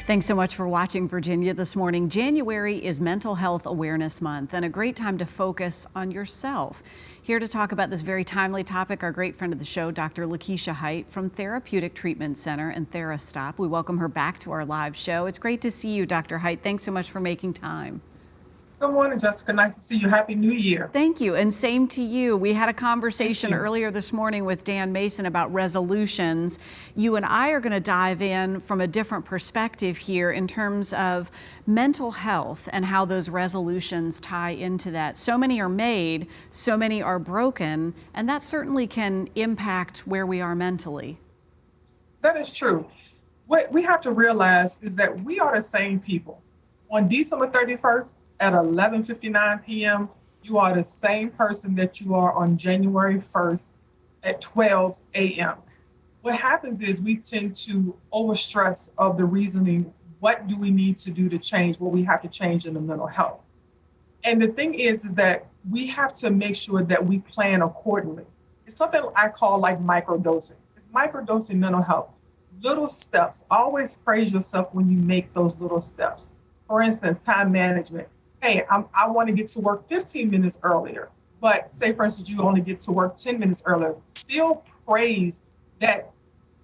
Thanks so much for watching Virginia this morning. January is Mental Health Awareness Month and a great time to focus on yourself. Here to talk about this very timely topic, our great friend of the show, Dr. LeKeisha Hite from Therapeutic Treatment Center and TheraStop. We welcome her back to our live show. It's great to see you, Dr. Hite. Thanks so much for making time. Good morning, Jessica. Nice to see you. Happy New Year. Thank you, and same to you. We had a conversation earlier this morning with Dan Mason about resolutions. You and I are going to dive in from a different perspective here in terms of mental health and how those resolutions tie into that. So many are made, so many are broken, and that certainly can impact where we are mentally. That is true. What we have to realize is that we are the same people. On December 31st, at 11:59 p.m., you are the same person that you are on January 1st at 12 a.m. What happens is we tend to overstress of the reasoning, what do we need to do to change what we have to change in the mental health? And the thing is that we have to make sure that we plan accordingly. It's something I call like microdosing. It's microdosing mental health. Little steps. Always praise yourself when you make those little steps. For instance, time management. Hey, I want to get to work 15 minutes earlier, but say, for instance, you only get to work 10 minutes earlier. Still praise that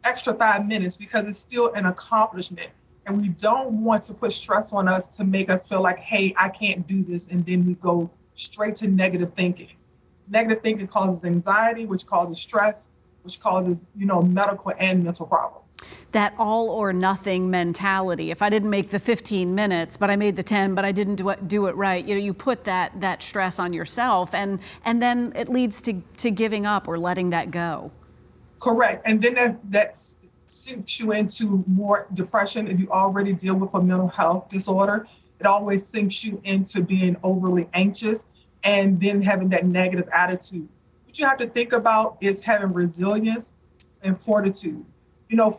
extra 5 minutes because it's still an accomplishment. And we don't want to put stress on us to make us feel like, hey, I can't do this. And then we go straight to negative thinking. Negative thinking causes anxiety, which causes stress, which causes, medical and mental problems. That all or nothing mentality. If I didn't make the 15 minutes, but I made the 10, but I didn't do it right, you put that stress on yourself, and then it leads to giving up or letting that go. Correct. And then that sinks you into more depression. If you already deal with a mental health disorder, it always sinks you into being overly anxious and then having that negative attitude. What you have to think about is having resilience and fortitude.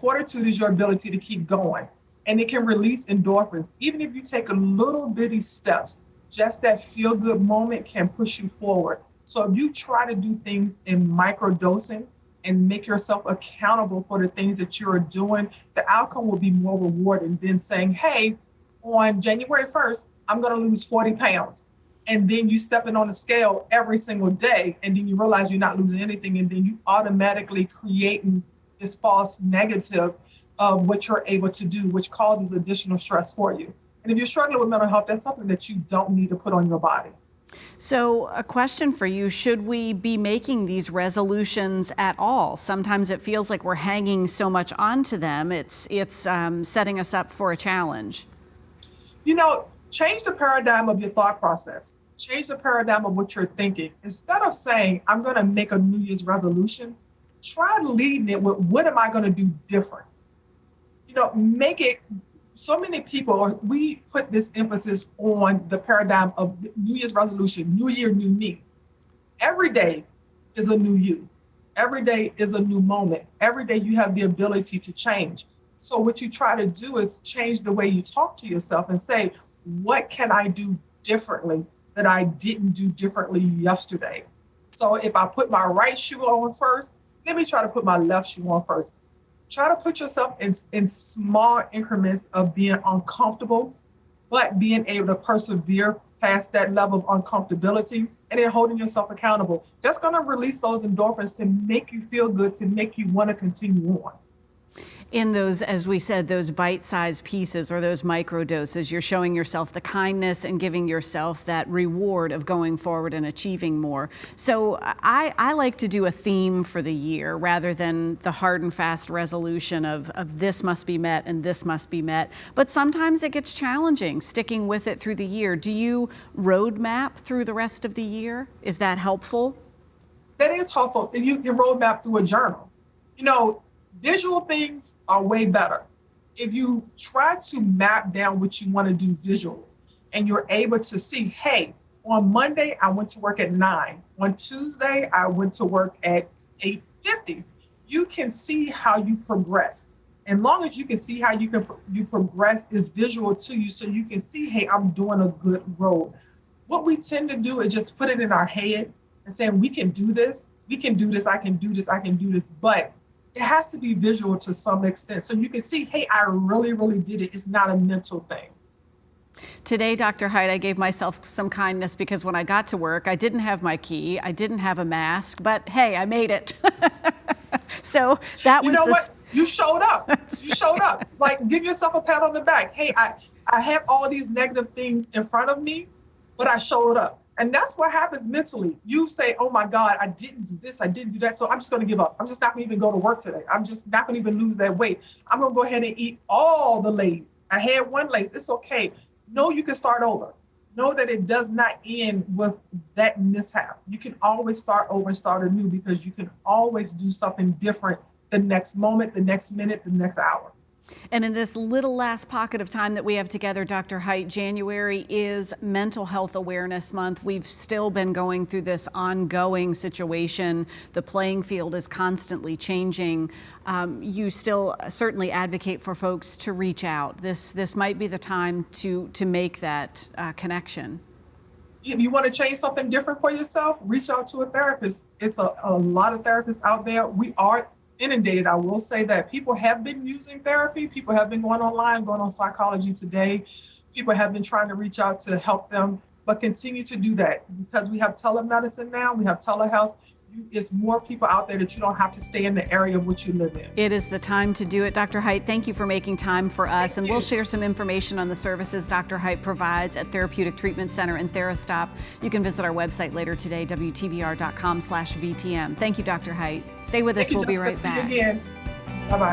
Fortitude is your ability to keep going, and it can release endorphins. Even if you take a little bitty steps, just that feel good moment can push you forward. So if you try to do things in microdosing and make yourself accountable for the things that you're doing, the outcome will be more rewarding than saying, hey, on January 1st, I'm going to lose 40 pounds. And then you stepping on the scale every single day, and then you realize you're not losing anything, and then you automatically creating this false negative of what you're able to do, which causes additional stress for you. And if you're struggling with mental health, that's something that you don't need to put on your body. So a question for you, should we be making these resolutions at all? Sometimes it feels like we're hanging so much onto them, it's setting us up for a challenge. Change the paradigm of your thought process. Change the paradigm of what you're thinking. Instead of saying, I'm going to make a New Year's resolution, try leading it with, what am I going to do different? Make it, so many people, we put this emphasis on the paradigm of New Year's resolution, New Year, new me. Every day is a new you. Every day is a new moment. Every day you have the ability to change. So what you try to do is change the way you talk to yourself and say, what can I do differently that I didn't do differently yesterday? So if I put my right shoe on first, let me try to put my left shoe on first. Try to put yourself in small increments of being uncomfortable, but being able to persevere past that level of uncomfortability and then holding yourself accountable. That's going to release those endorphins to make you feel good, to make you want to continue on. In those, as we said, those bite-sized pieces or those micro doses, you're showing yourself the kindness and giving yourself that reward of going forward and achieving more. So I like to do a theme for the year rather than the hard and fast resolution of this must be met and this must be met. But sometimes it gets challenging sticking with it through the year. Do you roadmap through the rest of the year? Is that helpful? That is helpful. And you can roadmap through a journal. Visual things are way better. If you try to map down what you want to do visually and you're able to see, hey, on Monday, I went to work at 9. On Tuesday, I went to work at 8:50. You can see how you progress. And long as you can see how you progress is visual to you, so you can see, hey, I'm doing a good road. What we tend to do is just put it in our head and saying, we can do this, I can do this, I can do this. But it has to be visual to some extent. So you can see, hey, I really, really did it. It's not a mental thing. Today, Dr. Hite, I gave myself some kindness because when I got to work, I didn't have my key, I didn't have a mask, but hey, I made it. So that You was know the... what? You showed up. You showed up. Like, give yourself a pat on the back. Hey, I had all these negative things in front of me, but I showed up. And that's what happens mentally. You say, oh my God, I didn't do this, I didn't do that. So I'm just going to give up. I'm just not going to even go to work today. I'm just not going to even lose that weight. I'm going to go ahead and eat all the Lay's. I had one Lay's. It's okay. No, you can start over. Know that it does not end with that mishap. You can always start over, start anew, because you can always do something different the next moment, the next minute, the next hour. And in this little last pocket of time that we have together, Dr. Hite, January is Mental Health Awareness Month. We've still been going through this ongoing situation. The playing field is constantly changing. You still certainly advocate for folks to reach out. This might be the time to make that connection. If you want to change something different for yourself, reach out to a therapist. It's a lot of therapists out there. We are inundated. I will say that people have been using therapy. People have been going online, going on Psychology Today. People have been trying to reach out to help them, but continue to do that because we have telemedicine now. We have telehealth. It's more people out there that you don't have to stay in the area of which you live in. It is the time to do it. Dr. Hite, thank you for making time for us. And we'll share some information on the services Dr. Hite provides at Therapeutic Treatment Center and TheraStop. You can visit our website later today, WTVR.com/VTM. Thank you, Dr. Hite. Stay with us. We'll be right back. See you again. Bye-bye.